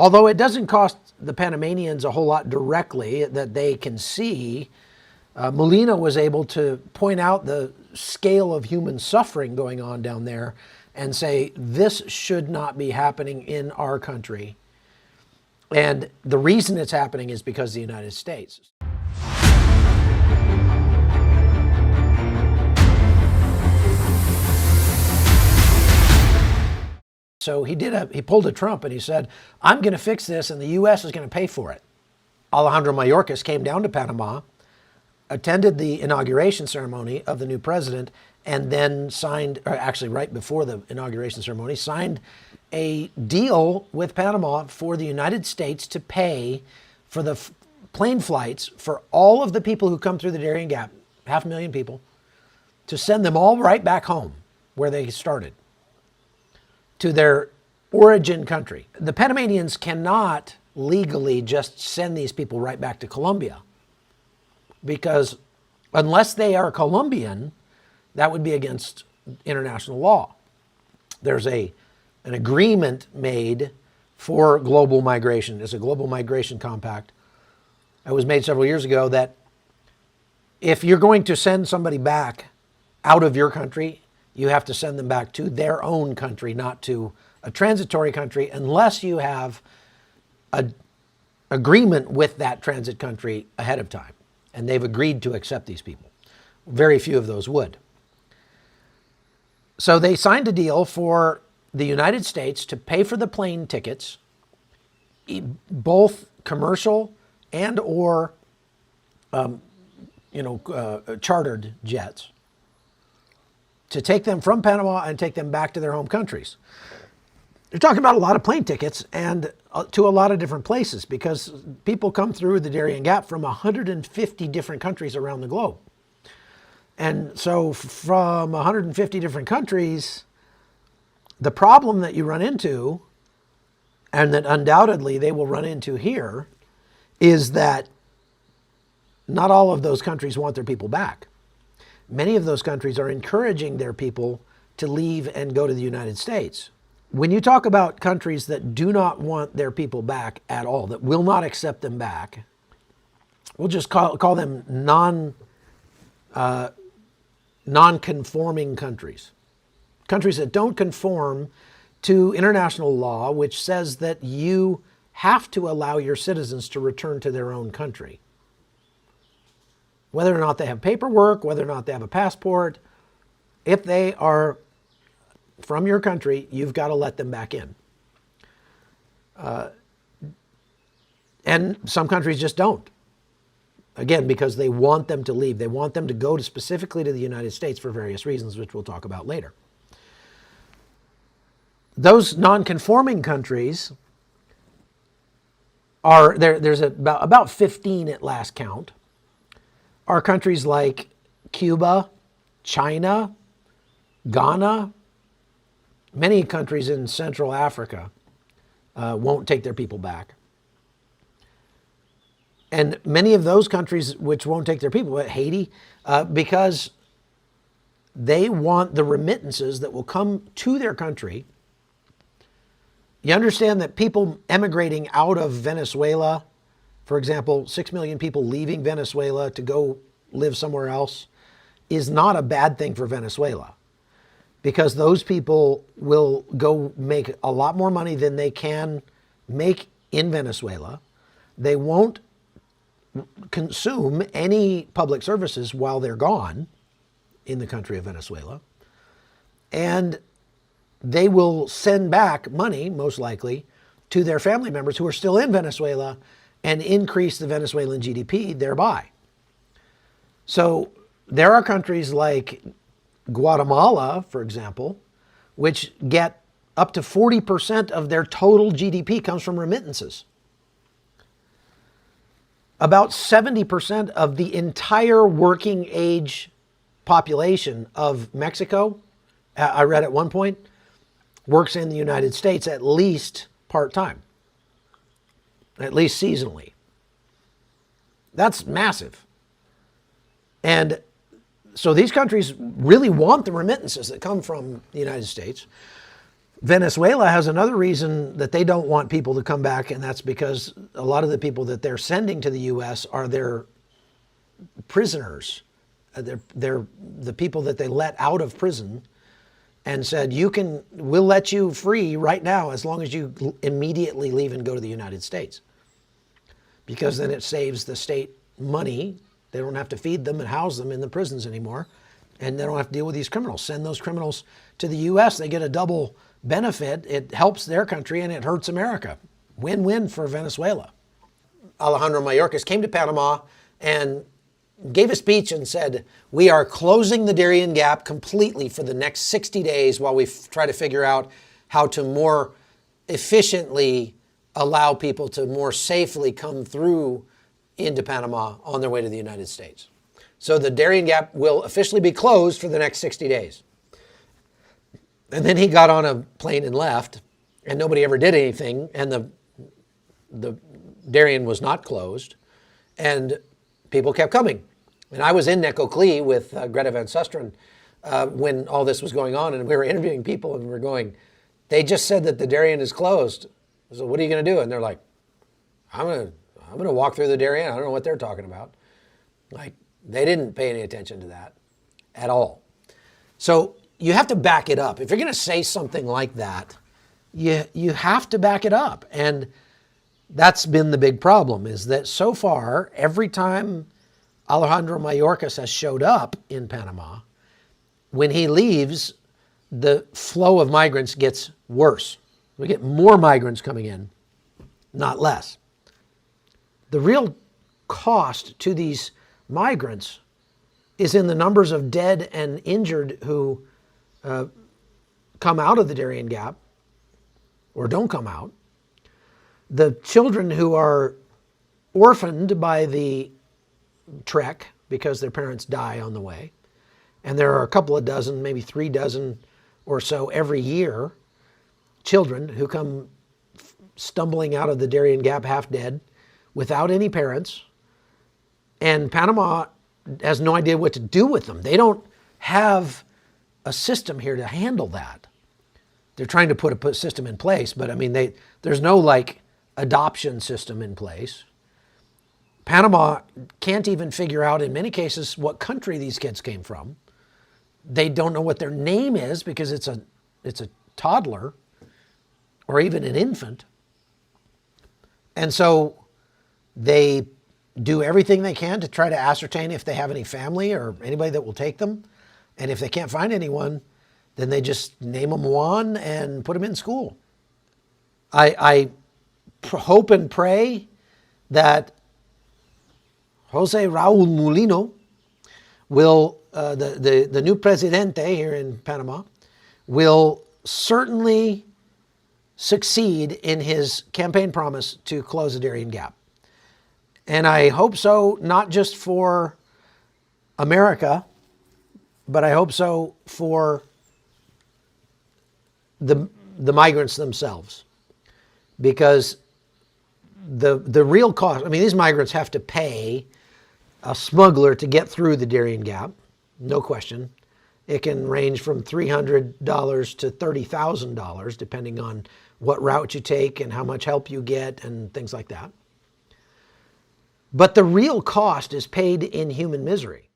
Although it doesn't cost the Panamanians a whole lot directly that they can see, Molina was able to point out the scale of human suffering going on down there and say, this should not be happening in our country. And the reason it's happening is because of the United States. So he pulled a Trump and he said, I'm going to fix this and the U.S. is going to pay for it. Alejandro Mayorkas came down to Panama, attended the inauguration ceremony of the new president, and then signed, or actually right before the inauguration ceremony, signed a deal with Panama for the United States to pay for the plane flights for all of the people who come through the Darien Gap, 500,000 people, to send them all right back home where they started, to their origin country. The Panamanians cannot legally just send these people right back to Colombia, because unless they are Colombian, that would be against international law. There's an agreement made for global migration. It's a global migration compact. It was made several years ago that if you're going to send somebody back out of your country, you have to send them back to their own country, not to a transitory country, unless you have an agreement with that transit country ahead of time. And they've agreed to accept these people. Very few of those would. So they signed a deal for the United States to pay for the plane tickets, both commercial and or chartered jets, to take them from Panama and take them back to their home countries. You're talking about a lot of plane tickets and to a lot of different places, because people come through the Darien Gap from 150 different countries around the globe. And so from 150 different countries, the problem that you run into, and that undoubtedly they will run into here, is that not all of those countries want their people back. Many of those countries are encouraging their people to leave and go to the United States. When you talk about countries that do not want their people back at all, that will not accept them back, we'll just call them non-conforming countries. Countries that don't conform to international law, which says that you have to allow your citizens to return to their own country. Whether or not they have paperwork, whether or not they have a passport, if they are from your country, you've got to let them back in. And some countries just don't. Again, because they want them to leave. They want them to go specifically to the United States for various reasons, which we'll talk about later. Those non-conforming countries are, there's about 15 at last count, are countries like Cuba, China, Ghana. Many countries in Central Africa won't take their people back. And many of those countries which won't take their people, Haiti, because they want the remittances that will come to their country. You understand that people emigrating out of Venezuela, for example, 6 million people leaving Venezuela to go live somewhere else, is not a bad thing for Venezuela, because those people will go make a lot more money than they can make in Venezuela. They won't consume any public services while they're gone in the country of Venezuela. And they will send back money, most likely, to their family members who are still in Venezuela and increase the Venezuelan GDP thereby. So there are countries like Guatemala, for example, which get up to 40% of their total GDP comes from remittances. About 70% of the entire working age population of Mexico, I read at one point, works in the United States at least part-time, at least seasonally. That's massive. And so these countries really want the remittances that come from the United States. Venezuela has another reason that they don't want people to come back, and that's because a lot of the people that they're sending to the U.S. are their prisoners. They're the people that they let out of prison and said, we'll let you free right now as long as you immediately leave and go to the United States. Because then it saves the state money. They don't have to feed them and house them in the prisons anymore. And they don't have to deal with these criminals. Send those criminals to the U.S. They get a double benefit. It helps their country and it hurts America. Win-win for Venezuela. Alejandro Mayorkas came to Panama and gave a speech and said, we are closing the Darien Gap completely for the next 60 days while we try to figure out how to more efficiently allow people to more safely come through into Panama on their way to the United States. So the Darien Gap will officially be closed for the next 60 days. And then he got on a plane and left, and nobody ever did anything, and the Darien was not closed, and people kept coming. And I was in Necoclí with Greta Van Susteren when all this was going on, and we were interviewing people, and we were going, they just said that the Darien is closed. So what are you going to do? And they're like, I'm going to walk through the Darien. I don't know what they're talking about. Like, they didn't pay any attention to that at all. So you have to back it up. If you're going to say something like that, you have to back it up. And that's been the big problem, is that so far, every time Alejandro Mayorkas has showed up in Panama, when he leaves, the flow of migrants gets worse. We get more migrants coming in, not less. The real cost to these migrants is in the numbers of dead and injured who come out of the Darien Gap or don't come out. The children who are orphaned by the trek because their parents die on the way. And there are a couple of dozen, maybe 3 dozen or so every year, children who come stumbling out of the Darien Gap half dead without any parents. And Panama has no idea what to do with them. They don't have a system here to handle that. They're trying to put a system in place, but I mean, there's no like adoption system in place. Panama can't even figure out in many cases what country these kids came from. They don't know what their name is because it's a toddler or even an infant. And so they do everything they can to try to ascertain if they have any family or anybody that will take them. And if they can't find anyone, then they just name them Juan and put them in school. I hope and pray that Jose Raul Mulino will, the new presidente here in Panama, will certainly succeed in his campaign promise to close the Darien Gap. And I hope so, not just for America, but I hope so for the migrants themselves. Because the real cost, I mean, these migrants have to pay a smuggler to get through the Darien Gap, no question. It can range from $300 to $30,000, depending on what route you take and how much help you get and things like that. But the real cost is paid in human misery.